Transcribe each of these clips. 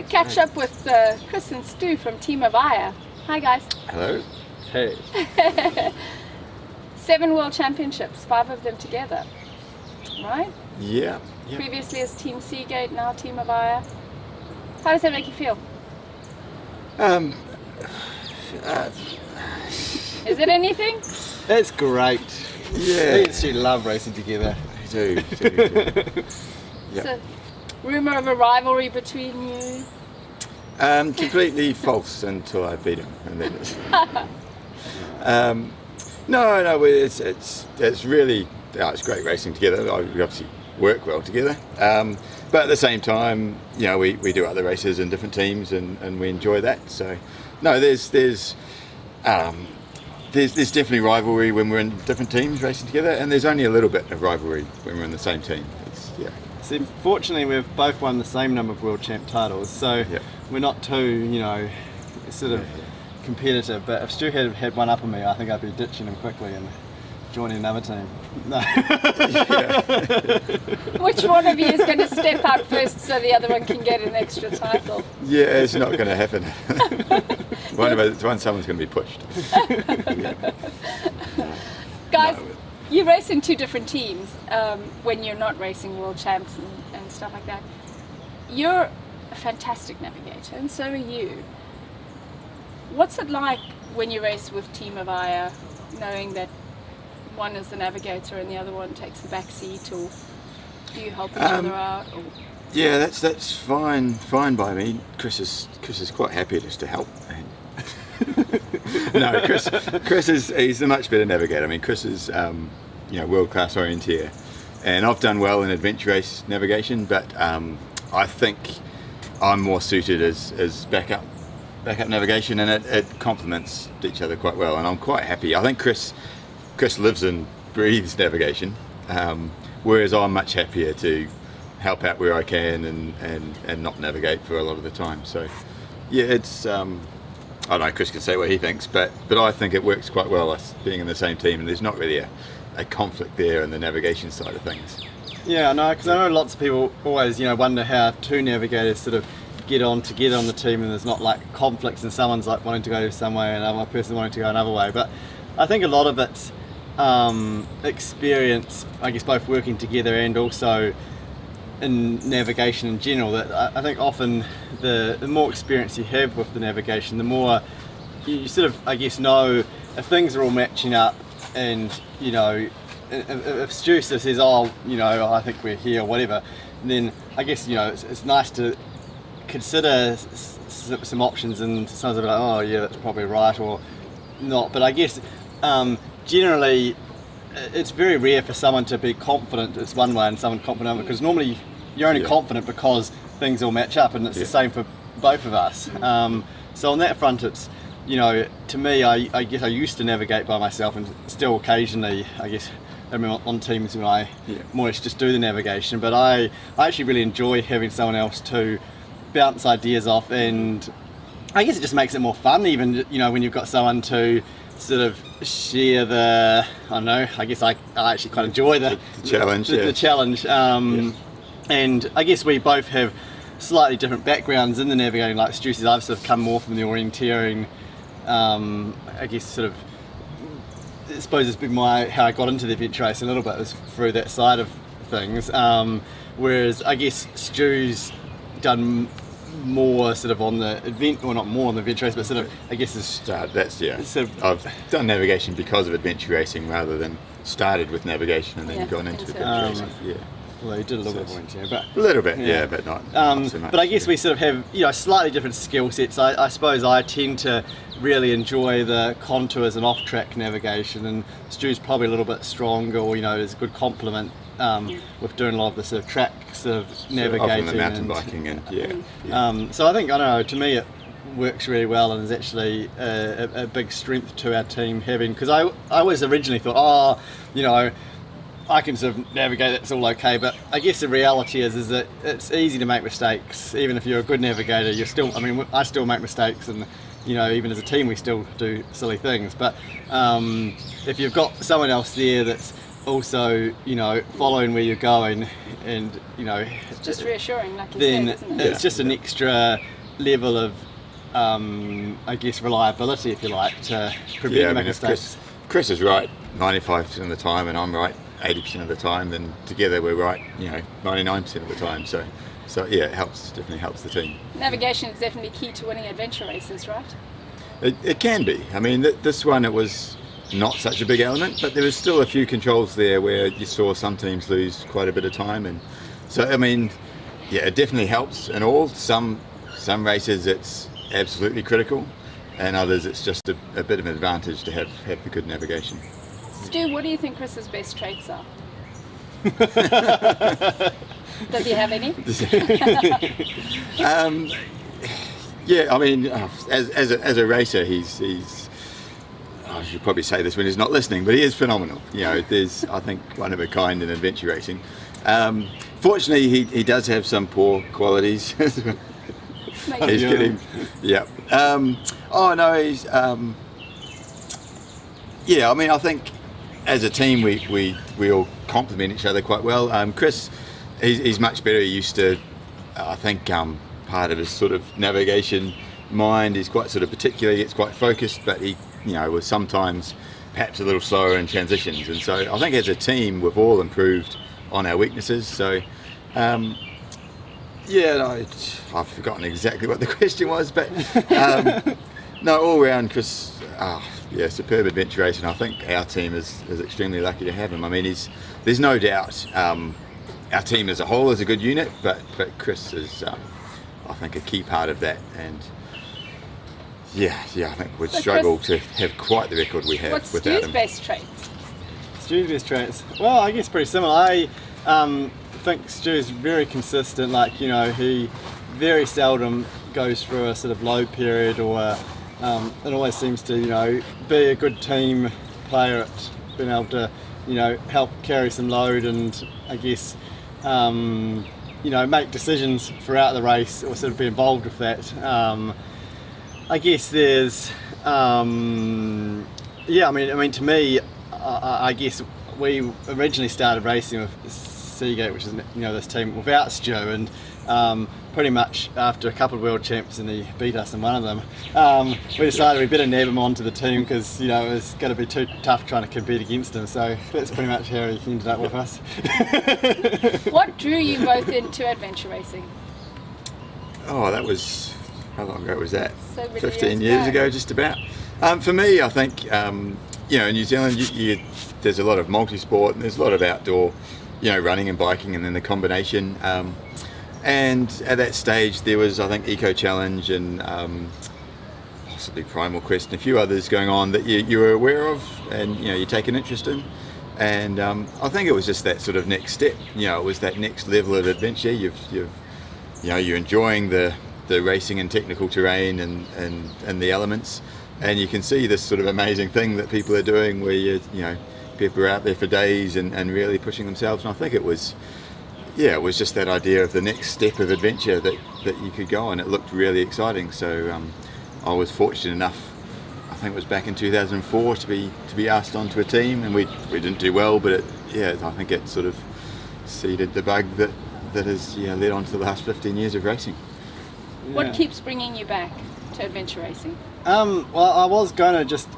catch up with Chris and Stu from Team Avaya. Hi guys. Hello. Hey. 7 World Championships, 5 of them together, right? Yeah. Previously as Team Seagate, now Team Avaya. How does that make you feel? Is it anything? It's great. Yeah. Me and Stu love racing together. We do. Yeah. So, rumour of a rivalry between you? Completely false until I beat him, and then no, it's really it's great racing together. We obviously work well together, but at the same time, we do other races in different teams, and we enjoy that. So, no, there's definitely rivalry when we're in different teams racing together, and there's only a little bit of rivalry when we're in the same team. See, fortunately, we've both won the same number of world champ titles, so we're not too, sort of competitive. But if Stu had one up on me, I think I'd be ditching him quickly and joining another team. No. Which one of you is going to step out first so the other one can get an extra title? Yeah, it's not going to happen. Someone's going to be pushed. Guys, you race in 2 different teams when you're not racing world champs and stuff like that. You're a fantastic navigator, and so are you. What's it like when you race with Team Avaya, knowing that one is the navigator and the other one takes the back seat, or do you help each other out? Or? Yeah, that's fine by me. Chris is quite happy just to help. No, Chris he's a much better navigator. I mean, Chris is world-class orienteer, and I've done well in adventure race navigation, but I think I'm more suited as backup navigation, and it complements each other quite well, and I'm quite happy. I think Chris lives and breathes navigation, whereas I'm much happier to help out where I can and not navigate for a lot of the time. So yeah, it's I don't know, Chris can say what he thinks, but I think it works quite well, us being in the same team, and there's not really a conflict there in the navigation side of things. Yeah, no, because I know lots of people always, wonder how 2 navigators sort of get on together on the team, and there's not like conflicts, and someone's like wanting to go some way and another person wanting to go another way. But I think a lot of it's experience, I guess, both working together and also in navigation in general. That I think often the more experience you have with the navigation, the more you sort of, I guess, know if things are all matching up, and if Stu says, I think we're here or whatever, then I guess it's nice to consider some options, and someone's like, oh yeah, that's probably right or not. But I guess generally it's very rare for someone to be confident it's one way and someone confident, because normally you're only confident because things all match up, and it's the same for both of us. So on that front, it's to me, I guess I used to navigate by myself, and still occasionally, I guess, I'm on teams when I more or less just do the navigation. But I actually really enjoy having someone else to bounce ideas off, and I guess it just makes it more fun, even when you've got someone to sort of share the, I don't know, I guess I actually quite enjoy the challenge. The challenge. And I guess we both have slightly different backgrounds in the navigating. Like Stu says, I've sort of come more from the orienteering, I guess sort of, I suppose it's been how I got into the adventure race a little bit, was through that side of things. Whereas I guess Stu's done more sort of on the not more on the adventure race, but sort of, I guess I've done navigation because of adventure racing rather than started with navigation and then gone into adventure racing. Well, you did a little bit of orienteering, but a little bit, but not so much. But I guess we sort of have slightly different skill sets. I suppose I tend to really enjoy the contours and off-track navigation, and Stu's probably a little bit stronger, or there's a good complement with doing a lot of the sort of track sort of navigating, the mountain biking, and so I think, I don't know, to me it works really well, and is actually a big strength to our team having, because I always originally thought, I can sort of navigate, that's all okay, but I guess the reality is that it's easy to make mistakes. Even if you're a good navigator, I still make mistakes, and even as a team we still do silly things. But if you've got someone else there that's also, following where you're going, and it's just reassuring, like you then said, isn't it? it's just an extra level of I guess reliability, if you like, to prevent Yeah, I mean, making if mistakes. Chris is right 95% of the time, and I'm right 80% of the time, then together we're right, 99% of the time. So yeah, it definitely helps the team. Navigation is definitely key to winning adventure races, right? It can be. I mean, this one, it was not such a big element, but there was still a few controls there where you saw some teams lose quite a bit of time, and so I mean, yeah, it definitely helps in all. Some races it's absolutely critical, and others it's just a bit of an advantage to have the good navigation. Stu, what do you think Chris's best traits are? Does he have any? Yeah, I mean, as a racer, he's I should probably say this when he's not listening, but he is phenomenal. There's, I think, one of a kind in adventure racing. Fortunately, he does have some poor qualities. He's getting, yeah. Oh no, he's. Yeah, I mean, I think as a team we all complement each other quite well. Chris, he's much better. He used to, I think, part of his sort of navigation mind is quite sort of particular. He gets quite focused, but he, was sometimes perhaps a little slower in transitions. And so I think as a team we've all improved on our weaknesses. So yeah, I've forgotten exactly what the question was, but no, all round Chris, yeah, superb adventure racer, and I think our team is extremely lucky to have him. I mean, there's no doubt our team as a whole is a good unit, but Chris is, I think, a key part of that. And yeah, I think we'd struggle to have quite the record we have what's without Stu's him. best traits? Stu's best traits? Well, I guess pretty similar. I think Stu's very consistent. Like, he very seldom goes through a sort of low period, or it always seems to, be a good team player at being able to, help carry some load, and I guess, make decisions throughout the race, or sort of be involved with that. I guess there's, yeah, I mean, to me, I guess we originally started racing with Seagate, which is, this team without Stu, and pretty much after a couple of world champs, and he beat us in one of them, we decided we better nab him onto the team, because it was going to be too tough trying to compete against him. So that's pretty much how he ended up with us. What drew you both into adventure racing? Oh, that was, how long ago was that? So many 15 years years ago, just about. For me, I think, in New Zealand, there's a lot of multi-sport, and there's a lot of outdoor, running and biking, and then the combination. And at that stage, there was, I think, Eco Challenge and possibly Primal Quest and a few others going on that you were aware of, and you take an interest in. And I think it was just that sort of next step. It was that next level of adventure. You're enjoying the racing and technical terrain and the elements, and you can see this sort of amazing thing that people are doing, where people are out there for days and really pushing themselves. And I think it was just that idea of the next step of adventure that you could go on. It looked really exciting. So I was fortunate enough, I think it was back in 2004, to be asked onto a team, and we didn't do well, but I think it sort of seeded the bug that has led on to the last 15 years of racing. What keeps bringing you back to adventure racing? Well, I was going to just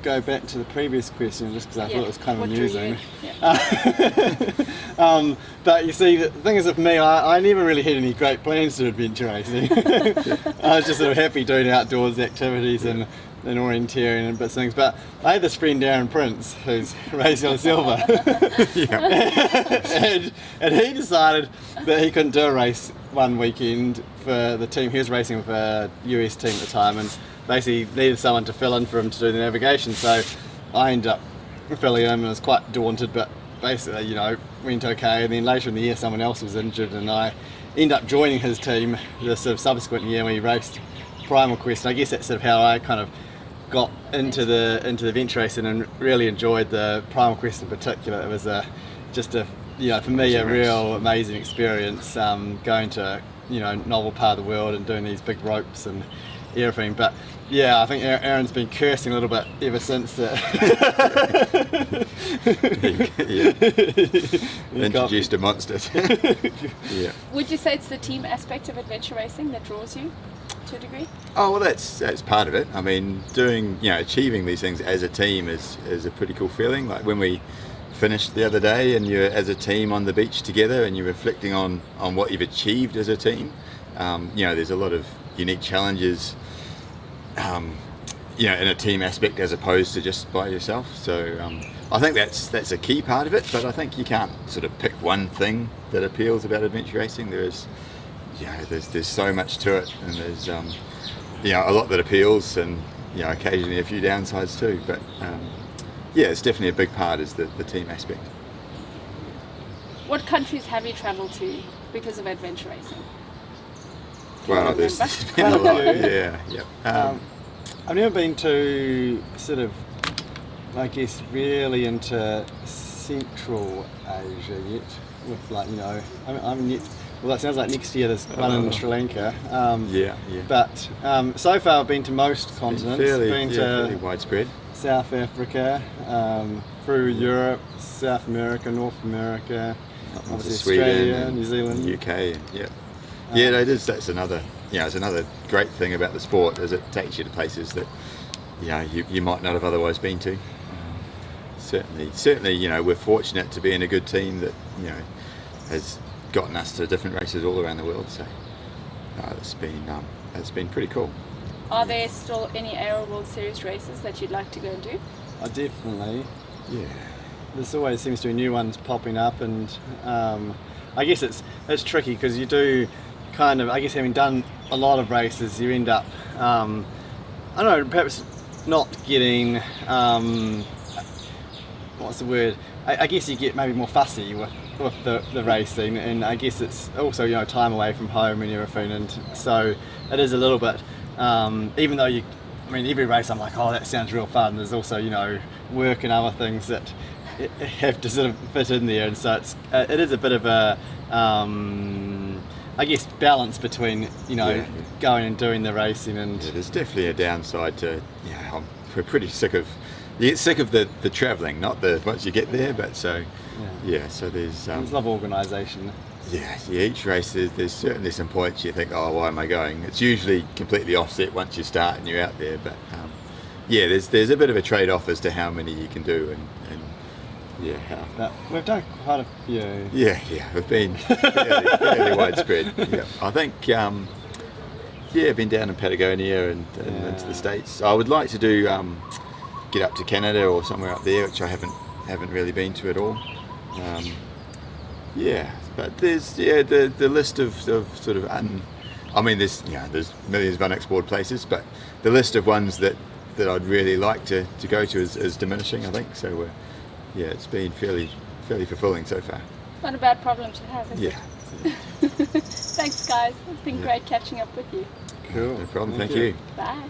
go back to the previous question, just because I thought it was kind of what drew amusing. you? Yeah. But you see, the thing is with me, I never really had any great plans to adventure racing. I was just sort of happy doing outdoors activities and orienteering and bits of things. But I had this friend, Darren Prince, who's racing on silver. and he decided that he couldn't do a race one weekend for the team. He was racing with a US team at the time, and basically needed someone to fill in for him to do the navigation. So I ended up filling in, and was quite daunted, but basically, went okay. And then later in the year, someone else was injured, and I ended up joining his team the sort of subsequent year when he raced Primal Quest. And I guess that's sort of how I kind of got into the adventure racing, and really enjoyed the Primal Quest in particular. It was for me a real amazing experience, going to novel part of the world and doing these big ropes and everything. But Yeah, I think Aaron's been cursing a little bit ever since that. Introduced a monster. Yeah. Would you say it's the team aspect of adventure racing that draws you to a degree? Oh well, that's part of it. I mean, achieving these things as a team is a pretty cool feeling. Like when we finished the other day and you're as a team on the beach together and you're reflecting on what you've achieved as a team. There's a lot of unique challenges. In a team aspect as opposed to just by yourself. So I think that's a key part of it. But I think you can't sort of pick one thing that appeals about adventure racing. There's so much to it, and there's a lot that appeals, and occasionally a few downsides too. But it's definitely a big part is the team aspect. What countries have you travelled to because of adventure racing? Well, there's been a lot. Yeah. I've never been to sort of, I guess, really into Central Asia yet. With I'm yet. Well, that sounds like next year there's one in Sri Lanka. But so far I've been to most continents. Fairly widespread. South Africa, through Europe, South America, North America, obviously Australia, Sweden, New Zealand, UK. It is. That's another. It's another great thing about the sport is it takes you to places that you might not have otherwise been to. Certainly, we're fortunate to be in a good team that has gotten us to different races all around the world. So it's been pretty cool. Are there still any Aero World Series races that you'd like to go and do? Definitely. Yeah. There's always seems to be new ones popping up, and I guess it's tricky because you do kind of, I guess, having done a lot of races, you end up, I don't know, perhaps not getting, what's the word? I guess you get maybe more fussy with the racing, and I guess it's also time away from home and everything, and so it is a little bit. Even though every race I'm like, oh, that sounds real fun. There's also work and other things that have to sort of fit in there, and so it is a bit of a I guess balance between going and doing the racing and. Yeah, there's definitely a downside to we're pretty sick of. You get sick of the travelling, not the once you get there, but so so there's. There's a lot of organisation. Yeah, each race there's certainly some points you think, oh, why am I going? It's usually completely offset once you start and you're out there, but there's a bit of a trade-off as to how many you can do and But we've done quite a few. Yeah, we've been fairly widespread. Yeah, I think been down in Patagonia and into the States. I would like to do get up to Canada or somewhere up there, which I haven't really been to at all. But there's the list of sort of there's millions of unexplored places, but the list of ones that I'd really like to go to is diminishing, I think. So it's been fairly fulfilling so far. Not a bad problem to have, is it? Yeah. Thanks, guys. It's been great catching up with you. Cool. No problem. Thank you. Bye.